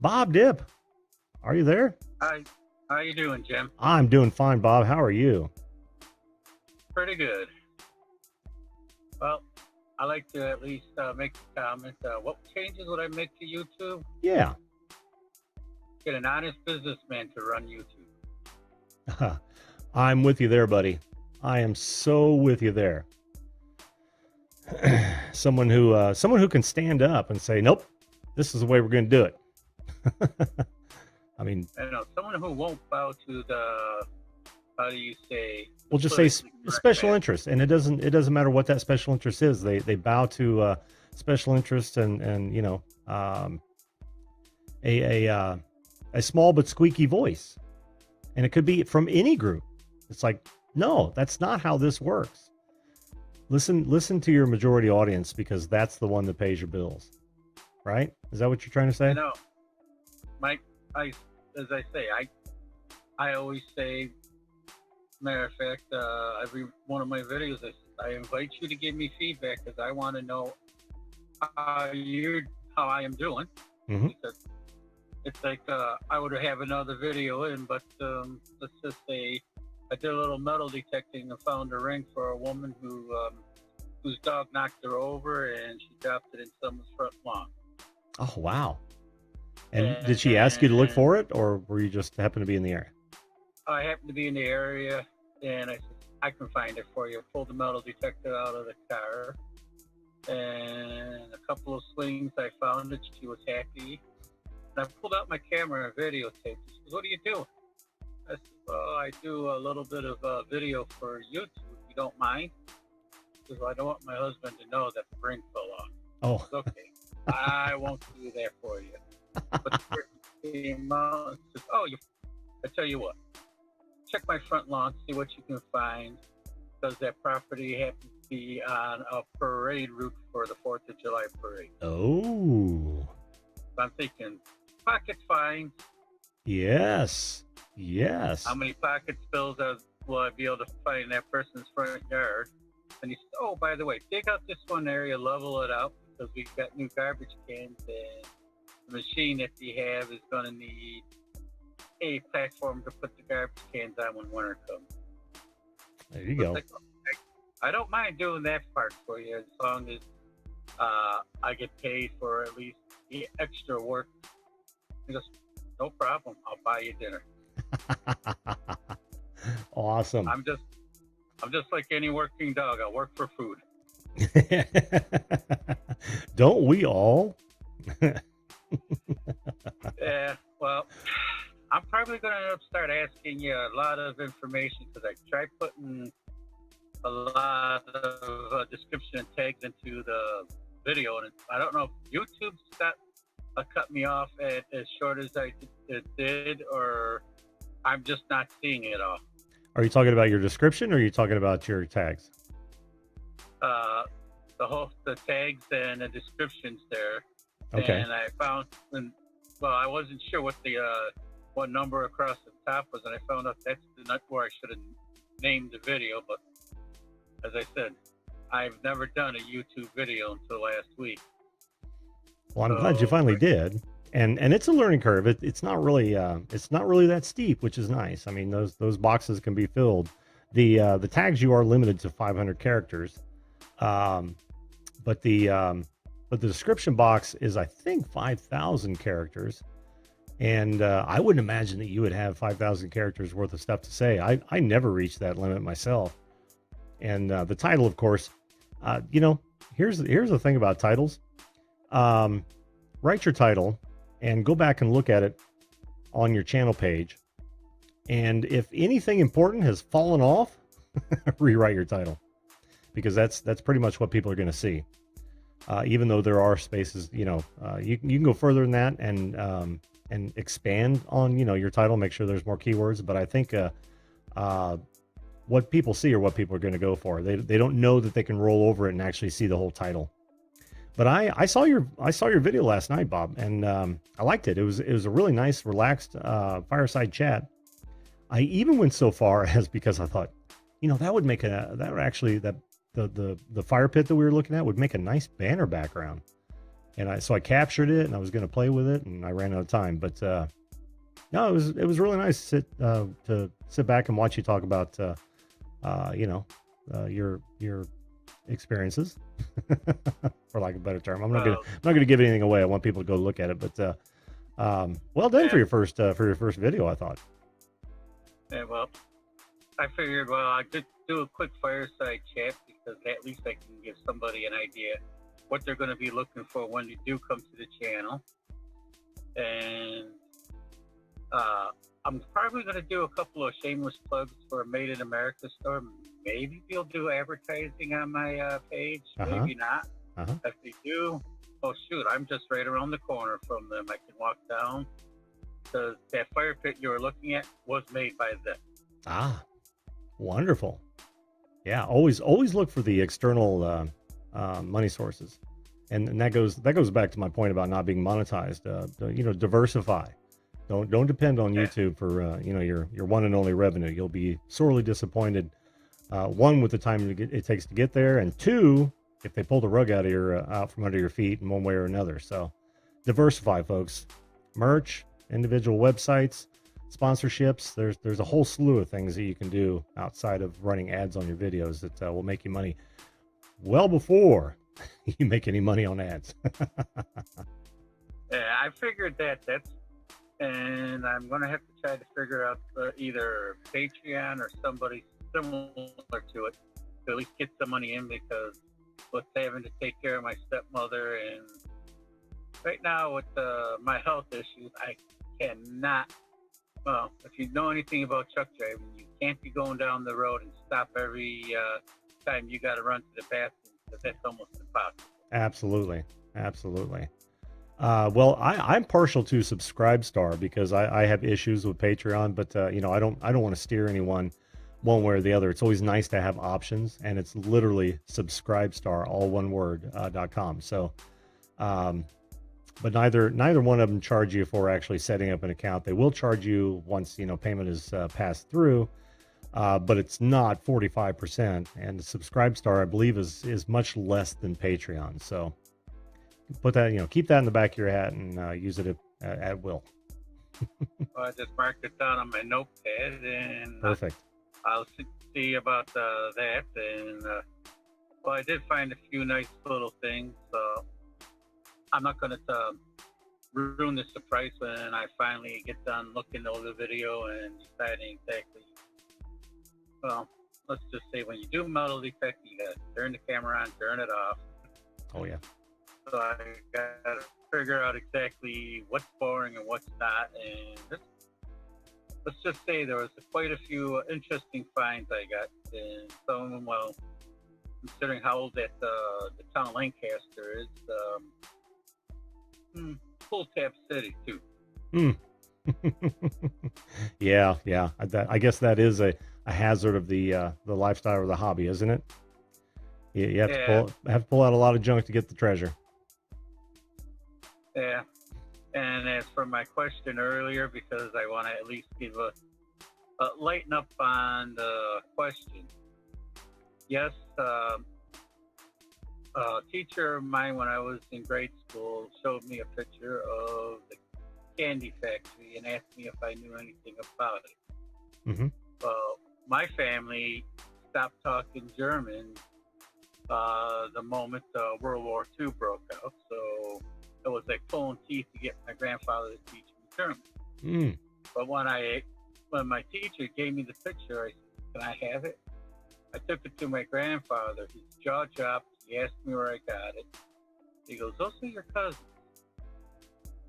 Bob Dip, are you there? Hi, how you doing, Jim? I'm doing fine, Bob. How are you? Pretty good. Well, I like to at least make a comment. What changes would I make to YouTube? Yeah. Get an honest businessman to run YouTube. I'm with you there, buddy. I am so with you there. someone who can stand up and say, "Nope, this is the way we're going to do it." I mean, Someone who won't bow to the, how do you say? we'll just say special interest, and it doesn't matter what that special interest is. They bow to special interest and a small but squeaky voice, and it could be from any group. It's like, no, that's not how this works. Listen to your majority audience, because that's the one that pays your bills, right? Is that what you're trying to say? No, Mike. As I say, I always say. Matter of fact, every one of my videos, I invite you to give me feedback because I want to know how I am doing. Mm-hmm. Because it's like I would have another video in, but let's just say I did a little metal detecting and found a ring for a woman whose dog knocked her over and she dropped it in someone's front lawn. Oh, wow. And did she ask you to look for it, or were you just happen to be in the area? I happened to be in the area, and I said, I can find it for you. I pulled the metal detector out of the car, and a couple of swings, I found it. She was happy. And I pulled out my camera and videotaped. She said, "What are you doing?" I said, "Well, I do a little bit of video for YouTube, if you don't mind." She said, "Well, I don't want my husband to know that the ring fell off." Oh. Said, "Okay, I won't do that for you." But the person came out and said, I tell you what. Check my front lawn, see what you can find, because that property happens to be on a parade route for the 4th of July parade. Oh. So I'm thinking, pocket fines. Yes. How many pocket spills will I be able to find in that person's front yard? And he said, "Oh, by the way, dig out this one area, level it out, because we've got new garbage cans, and the machine that we have is going to need a platform to put the garbage cans on when winter comes." There you go. I don't mind doing that part for you as long as I get paid for at least the extra work. He goes, "No problem. I'll buy you dinner." Awesome. I'm just like any working dog. I work for food. Don't we all? Yeah. Well, I'm probably going to start asking you a lot of information, because I tried putting a lot of description and tags into the video, and I don't know if YouTube's cut me off as short as it did, or I'm just not seeing it all. Are you talking about your description, or are you talking about your tags? The tags and the descriptions there. Okay. And I found, I wasn't sure what number across the top was, and I found out that's not where I should have named the video. But as I said, I've never done a YouTube video until last week. Well, I'm glad you finally did, and it's a learning curve. It's not really that steep, which is nice. I mean, those boxes can be filled. The tags, you are limited to 500 characters, but the description box is, I think, 5,000 characters. And I wouldn't imagine that you would have 5,000 characters worth of stuff to say. I never reached that limit myself. And the title, of course, here's the thing about titles. Write your title and go back and look at it on your channel page. And if anything important has fallen off, rewrite your title, because that's pretty much what people are going to see. Even though there are spaces, you can go further than that and expand on, your title, make sure there's more keywords. But I think what people see are what people are going to go for. They don't know that they can roll over it and actually see the whole title. But I saw your video last night, Bob, and I liked it. It was a really nice, relaxed fireside chat. I even went so far as, because I thought, that would the fire pit that we were looking at would make a nice banner background. And so I captured it, and I was going to play with it, and I ran out of time. But no, it was really nice to sit back and watch you talk about your experiences, for lack of a better term. I'm Well, not gonna give anything away. I want people to go look at it. But well done yeah, for your first video, I thought. yeah, well, I figured, well, I could do a quick fireside chat because at least I can give somebody an idea what they're going to be looking for when they do come to the channel. And I'm probably going to do a couple of shameless plugs for a Made in America store. Maybe they'll do advertising on my page. Maybe not. If they do, oh shoot, I'm just right around the corner from them. I can walk down. Because that fire pit you were looking at was made by them. Ah, wonderful. Yeah, always look for the external money sources, and that goes back to my point about not being monetized. Diversify. Don't depend on YouTube for your one and only revenue. You'll be sorely disappointed. One, with the time it takes to get there, and two, if they pull the rug out from under your feet in one way or another. So diversify, folks. Merch, individual websites, sponsorships. There's a whole slew of things that you can do outside of running ads on your videos that will make you money well before you make any money on ads. Yeah, I figured and I'm going to have to try to figure out either Patreon or somebody similar to it to at least get some money in, because with having to take care of my stepmother, and right now with my health issues, I cannot. Well, if you know anything about truck driving, you can't be going down the road and stop every time you got to run to the bathroom, because that's almost impossible. Absolutely. Well, I'm partial to Subscribestar because I have issues with Patreon, but I don't want to steer anyone one way or the other. It's always nice to have options, and it's literally Subscribestar, all one word, .com. So, but neither one of them charge you for actually setting up an account. They will charge you once payment is passed through, but it's not 45%. And the Subscribestar, I believe, is much less than Patreon. So put that, keep that in the back of your hat and use it at will. I just marked it down on my notepad, and Perfect. I'll see about that. And well, I did find a few nice little things. So I'm not going to ruin the surprise when I finally get done looking over the video and deciding exactly. Well, let's just say when you do metal detecting, you got to turn the camera on, turn it off. Oh yeah. So I got to figure out exactly what's boring and what's not. And let's just say there was quite a few interesting finds I got. And some of them, well, considering how old that the town of Lancaster is, Pull Tab City too. Yeah. I guess that is a hazard of the lifestyle or the hobby, isn't it? You have to pull out a lot of junk to get the treasure. Yeah. And as for my question earlier, because I want to at least give a lighten up on the question. Yes, a teacher of mine when I was in grade school showed me a picture of the candy factory and asked me if I knew anything about it. Mm-hmm. Well, my family stopped talking German the moment World War II broke out, so it was like pulling teeth to get my grandfather to teach me German. But when my teacher gave me the picture, I said, "Can I have it?" I took it to my grandfather. His jaw dropped. He asked me where I got it. He goes, "Those are your cousins.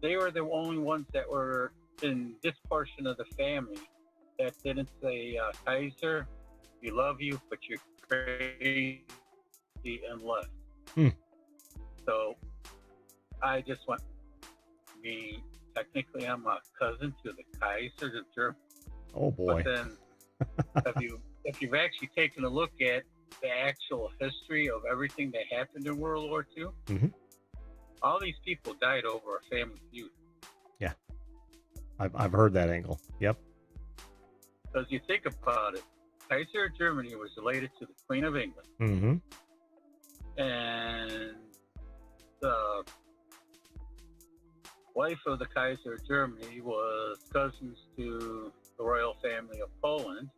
They were the only ones that were in this portion of the family that didn't say, Kaiser, we love you, but you're crazy," and left. So I just went, technically I'm a cousin to the Kaiser, the German. Oh boy. But then if you've actually taken a look at the actual history of everything that happened in World War II, all these people died over a family feud. Yeah. I've heard that angle. Yep. Because you think about it, Kaiser of Germany was related to the Queen of England. Mm-hmm. And the wife of the Kaiser of Germany was cousins to the royal family of Poland,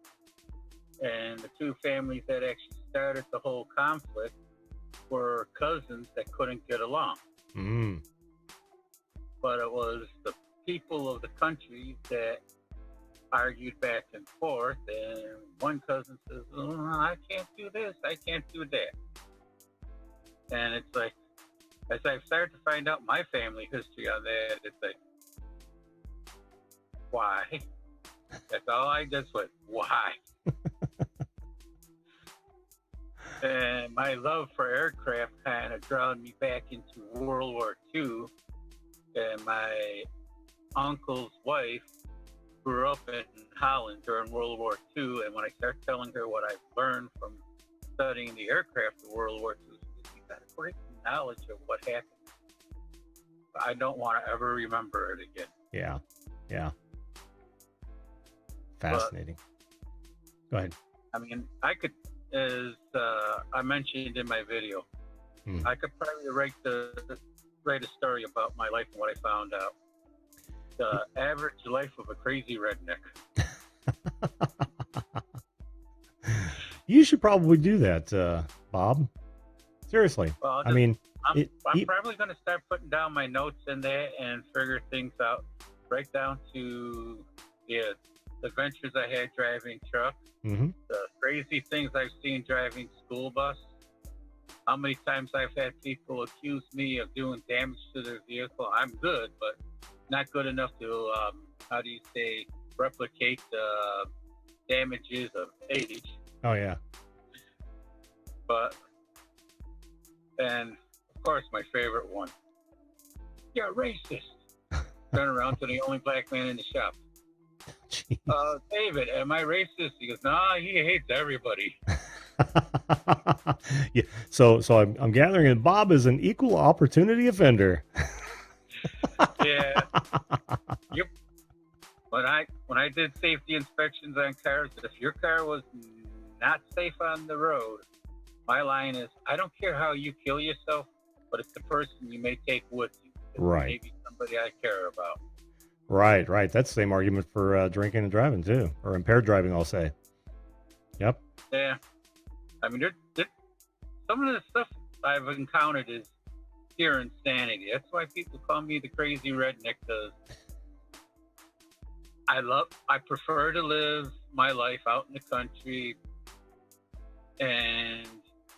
and the two families that actually started the whole conflict were cousins that couldn't get along. But it was the people of the country that argued back and forth, and one cousin says, oh, I can't do this, I can't do that. And it's like, as I've started to find out my family history on that, it's like, why? That's all I just went, why? And my love for aircraft kind of drawn me back into World War II. And my uncle's wife grew up in Holland during World War II. And when I started telling her what I've learned from studying the aircraft of World War II, she got a great knowledge of what happened. I don't want to ever remember it again. Yeah. Yeah. Fascinating. Go ahead. I mean, I could, as I mentioned in my video, I could probably write a story about my life and what I found out. The average life of a crazy redneck. You should probably do that, Bob. Seriously. Well, I'm probably going to start putting down my notes in there and figure things out, right down to the adventures I had driving truck, the crazy things I've seen driving school bus, how many times I've had people accuse me of doing damage to their vehicle. I'm good, but not good enough to, replicate the damages of age. Oh, yeah. But, and of course, my favorite one. You're racist. Turn around to the only black man in the shop. David, am I racist? He goes, nah, he hates everybody. Yeah. So I'm gathering that Bob is an equal opportunity offender. Yeah. Yep. When I did safety inspections on cars, if your car was not safe on the road, my line is, I don't care how you kill yourself, but it's the person you may take with you. Right. Maybe somebody I care about. Right. That's the same argument for drinking and driving too, or impaired driving, I'll say. Yep. Yeah. I mean, some of the stuff I've encountered is pure insanity. That's why people call me the crazy redneck, because I prefer to live my life out in the country, and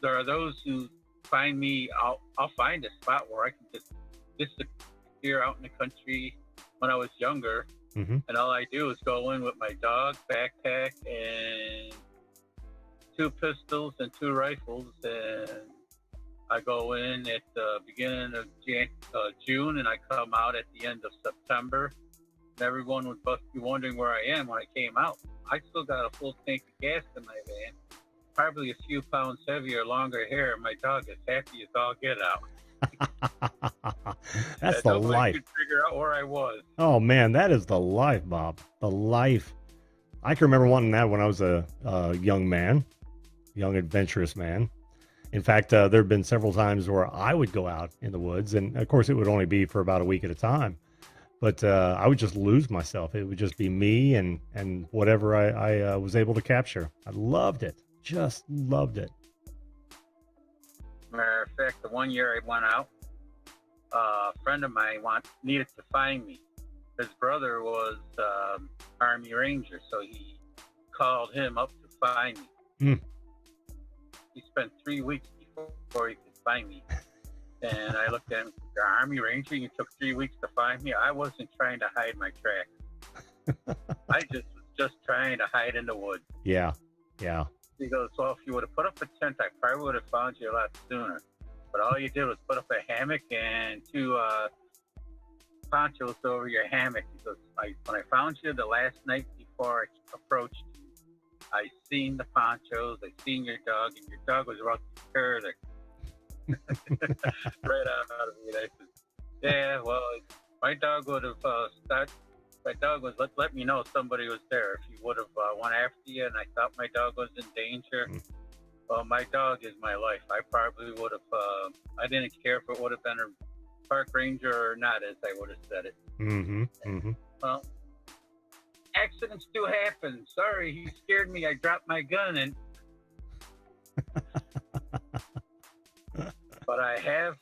there are those who find me. I'll find a spot where I can just disappear out in the country. When I was younger, and all I do is go in with my dog, backpack, and 2 pistols and 2 rifles, and I go in at the beginning of June, and I come out at the end of September. And everyone would be wondering where I am when I came out. I still got a full tank of gas in my van, probably a few pounds heavier, longer hair, and my dog is happy as all get out. That's the life. Could figure out where I was. Oh man, that is the life, Bob. The life. I can remember wanting that when I was a young man, young adventurous man. In fact, there have been several times where I would go out in the woods, and of course, it would only be for about a week at a time. But I would just lose myself. It would just be me and whatever I was able to capture. I loved it. Just loved it. Matter of fact, the one year I went out, a friend of mine needed to find me. His brother was Army Ranger, so he called him up to find me. He spent 3 weeks before he could find me. And I looked at him, the Army Ranger, you took 3 weeks to find me? I wasn't trying to hide my tracks. I was just trying to hide in the woods. Yeah. He goes, well, if you would have put up a tent, I probably would have found you a lot sooner. But all you did was put up a hammock and 2 ponchos over your hammock. He goes, when I found you the last night before I approached you, I seen the ponchos, I seen your dog, and your dog was about to tear the right out of me. And I said, yeah, well, my dog would have my dog was let me know somebody was there. If you would have went after you and I thought my dog was in danger, well, my dog is my life. I probably would have, I didn't care if it would have been park ranger or not, as I would have said it. Mm-hmm. Mm-hmm. Well, accidents do happen. Sorry, he scared me. I dropped my gun, and but I have.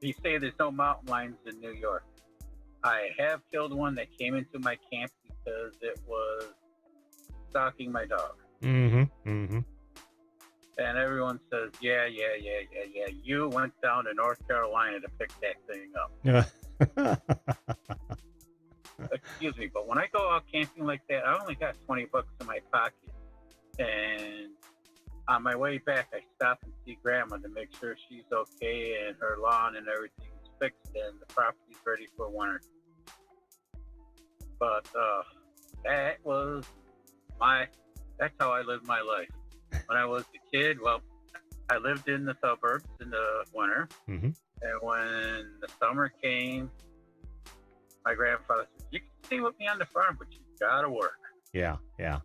You say there's no mountain lions in New York. I have killed one that came into my camp because it was stalking my dog. Mm-hmm. Mm-hmm. And everyone says, yeah. You went down to North Carolina to pick that thing up. Yeah. Excuse me, but when I go out camping like that, I only got $20 in my pocket. And on my way back, I stop and see Grandma to make sure she's okay and her lawn and everything's fixed and the property's ready for winter. But that's how I lived my life. When I was a kid, well, I lived in the suburbs in the winter. Mm-hmm. And when the summer came, my grandfather said, you can stay with me on the farm, but you gotta work. Yeah, yeah.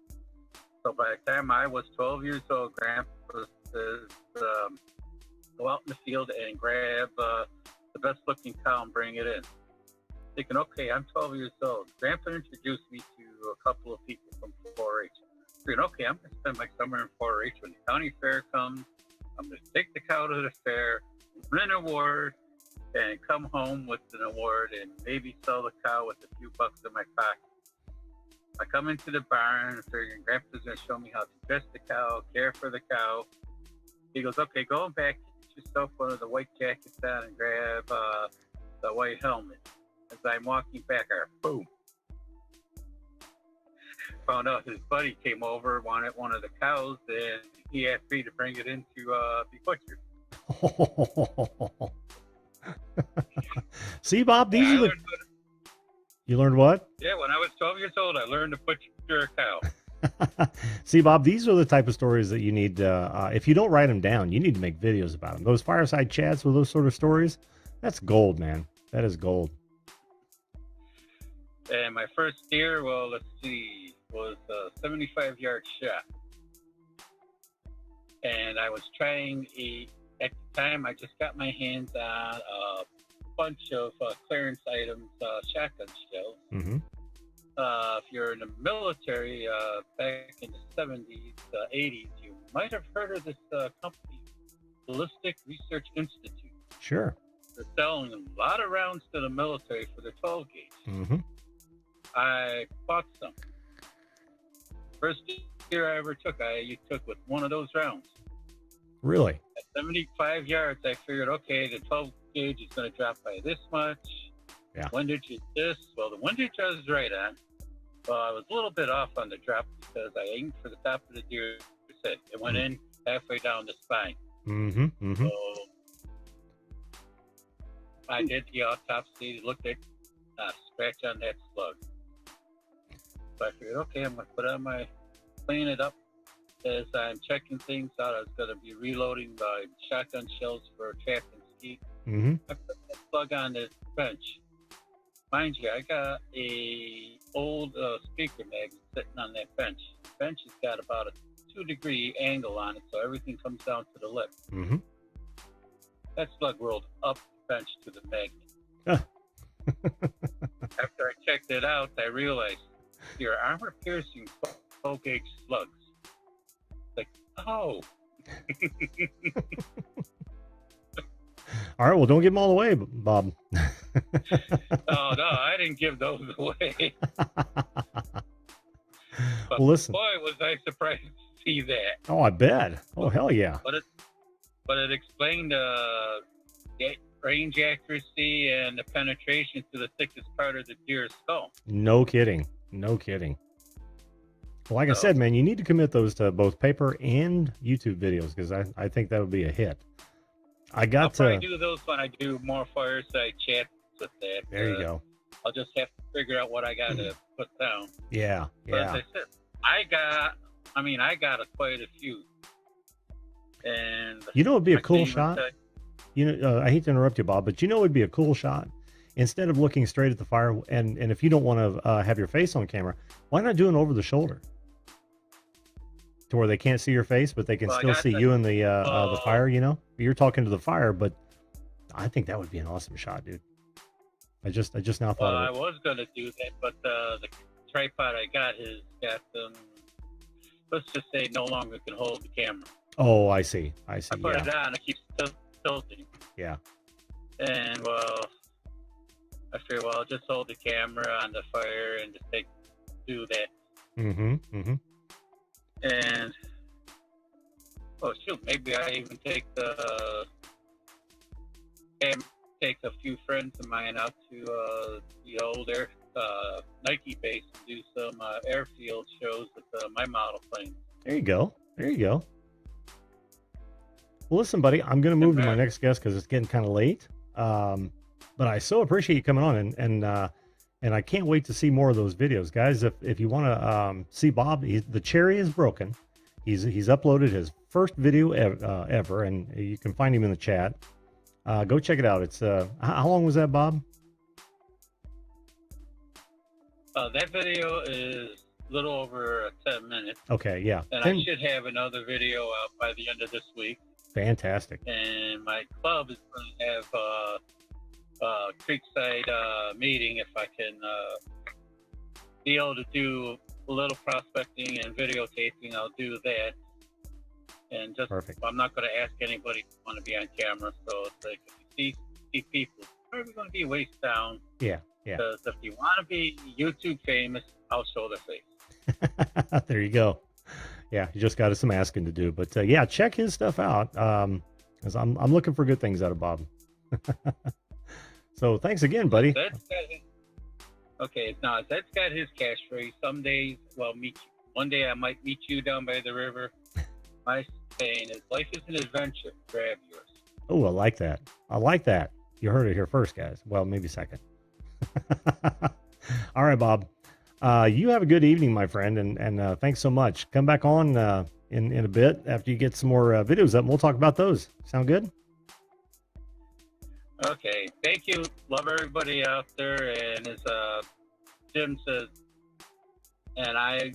So by the time I was 12 years old, Grandpa says, go out in the field and grab the best looking cow and bring it in. Thinking, okay, I'm 12 years old. Grandpa introduced me to a couple of people from 4-H. Thinking, okay, I'm going to spend my summer in 4-H. When the county fair comes, I'm going to take the cow to the fair, win an award, and come home with an award and maybe sell the cow with a few bucks in my pocket. I come into the barn figuring Grandpa's going to show me how to dress the cow, care for the cow. He goes, okay, go back, get yourself one of the white jackets on and grab the white helmet. As I'm walking back, boom. Found out his buddy came over, wanted one of the cows, and he asked me to bring it in to be butchered. See, Bob, these are the... You learned what? Yeah, when I was 12 years old, I learned to butcher a cow. See, Bob, these are the type of stories that you need, if you don't write them down, you need to make videos about them. Those fireside chats with those sort of stories, that's gold, man. That is gold. And my first deer, well, let's see, was a 75-yard shot. And I was trying at the time, I just got my hands on a bunch of clearance items, shotgun shells. Mm-hmm. If you're in the military, back in the 70s, 80s, you might have heard of this company, Ballistic Research Institute. Sure. They're selling a lot of rounds to the military for their 12 gauge. Mm-hmm. I bought some. First deer I ever took, you took with one of those rounds. Really? At 75 yards, I figured, okay, the 12 gauge is going to drop by this much. Yeah. Windage is this. Well, the windage I was right on. Well, I was a little bit off on the drop because I aimed for the top of the deer's head. It went in halfway down the spine. Mm-hmm. Mm-hmm. So I did the autopsy, looked at scratch on that slug. So I figured, okay, I'm going to put on clean it up. As I'm checking things out, I was going to be reloading my shotgun shells for trap and skeet. Mm-hmm. I put that slug on the bench. Mind you, I got a old speaker magnet sitting on that bench. The bench has got about a 2-degree angle on it, so everything comes down to the lip. Mm-hmm. That slug rolled up the bench to the magnet. After I checked it out, I realized your armor-piercing 12-gauge slugs. Like, oh. All right, well, don't give them all away, Bob. Oh, no, I didn't give those away. But Well, listen. boy, was I surprised to see that. Oh, I bet. Oh, hell yeah. But it explained range accuracy and the penetration to the thickest part of the deer's skull. No kidding. No kidding. Well, like I said, man, you need to commit those to both paper and YouTube videos because I think that would be a hit. I'll probably do those when I do more fireside chats with that. There you go. I'll just have to figure out what I got to put down. Yeah, But yeah. as I said, I got quite a few. And You know, it'd be a cool shot. I hate to interrupt you, Bob, but you know, it'd be a cool shot. Instead of looking straight at the fire, and if you don't want to have your face on camera, why not do an over the shoulder? To where they can't see your face, but they can still see you in the fire, you know? You're talking to the fire, but I think that would be an awesome shot, dude. I just now thought Well, I of it. was gonna do that, but the tripod I got has got let's just say no longer can hold the camera. Oh, I see. I I see. put Yeah. it on, it keeps tilting, Yeah. and well, I figured, well, I'll just hold the camera on the fire and just do that. Mm-hmm. Mm-hmm. And oh shoot, maybe I even take a few friends of mine out to the old Nike base and do some airfield shows with my model plane. There you go. There you go. Well, listen, buddy, I'm going to move to my next guest because it's getting kind of late. But I so appreciate you coming on, and I can't wait to see more of those videos, guys. If you want to see Bob, the cherry is broken. He's uploaded his first video ever, and you can find him in the chat. Go check it out. It's how long was that, Bob? That video is a little over 10 minutes. Okay, yeah. And I should have another video out by the end of this week. Fantastic. And my club is going to have a creekside meeting. If I can be able to do a little prospecting and videotaping, I'll do that. And just, perfect. I'm not going to ask anybody to want to be on camera. So it's like, if you see people, are we going to be waist down? Yeah, yeah. Because if you want to be YouTube famous, I'll show their face. There you go. Yeah, you just got some asking to do, but yeah, check his stuff out. Because I'm looking for good things out of Bob. So thanks again, buddy. Okay, now that's got his catchphrase. Some days, well, one day I might meet you down by the river. My saying is, life is an adventure. Grab yours. Oh, I like that. I like that. You heard it here first, guys. Well, maybe second. All right, Bob. You have a good evening, my friend, and thanks so much. Come back on in a bit after you get some more videos up, and we'll talk about those. Sound good? Okay. Thank you. Love everybody out there. And as Jim says, and I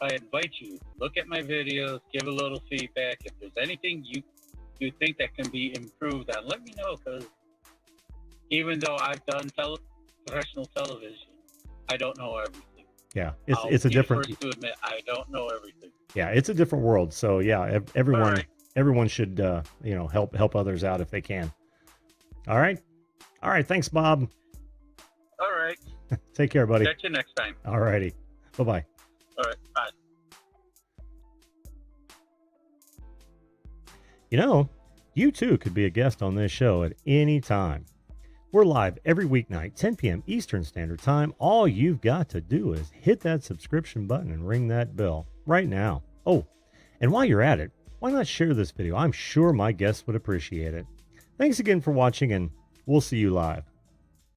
invite you, look at my videos, give a little feedback. If there's anything you think that can be improved on, let me know, because even though I've done professional television, I don't know everything. Yeah, it's a different. First to admit, I don't know everything. Yeah, it's a different world. So yeah, everyone should help others out if they can. All right. Thanks, Bob. All right. Take care, buddy. Catch you next time. All righty. Bye-bye. All right. Bye. You too could be a guest on this show at any time. We're live every weeknight, 10 p.m. Eastern Standard Time. All you've got to do is hit that subscription button and ring that bell right now. Oh, and while you're at it, why not share this video? I'm sure my guests would appreciate it. Thanks again for watching, and we'll see you live.